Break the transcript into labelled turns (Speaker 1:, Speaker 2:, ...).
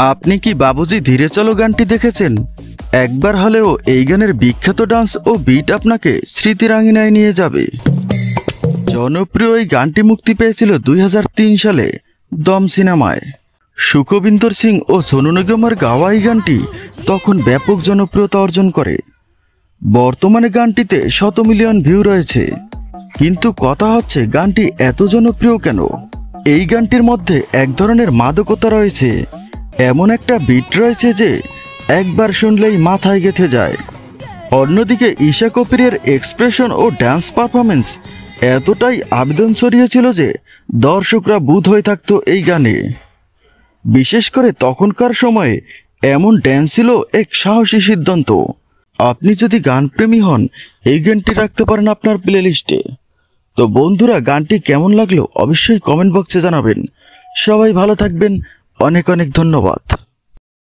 Speaker 1: আপনি কি বাবুজি ধীরে চলো গানটি দেখেছেন? একবার হলেও এই গানের বিখ্যাত ডান্স ও বিট আপনাকে স্মৃতির আঙিনায় নিয়ে যাবে। জনপ্রিয় এই গানটি মুক্তি পেয়েছিল 2003 সালে দম সিনেমায়। সুখবিন্দর সিং ও সোনু নিগমের গাওয়া এই গানটি তখন ব্যাপক জনপ্রিয়তা অর্জন করে। বর্তমানে গানটিতে 100 মিলিয়ন ভিউ রয়েছে। কিন্তু কথা হচ্ছে গানটি এত জনপ্রিয় কেন? এই গানটির মধ্যে এক ধরনের মাদকতা রয়েছে, এমন একটা বিট রয়েছে যে একবার শুনলেই মাথায় গেঁথে যায়। অন্যদিকে ঈশা কপিরের এক্সপ্রেশন ও ডান্স পারফরমেন্স এতটাই আবেদন ছড়িয়েছিল যে দর্শকরা বুঁদ হয়ে থাকতো এই গানে। বিশেষ করে তখনকার সময়ে এমন ড্যান্স ছিল এক সাহসী সিদ্ধান্ত। আপনি যদি গানপ্রেমী হন, এই গানটি রাখতে পারেন আপনার প্লেলিস্টে। তো বন্ধুরা, গানটি কেমন লাগলো অবশ্যই কমেন্ট বক্সে জানাবেন। সবাই ভালো থাকবেন, অনেক অনেক ধন্যবাদ।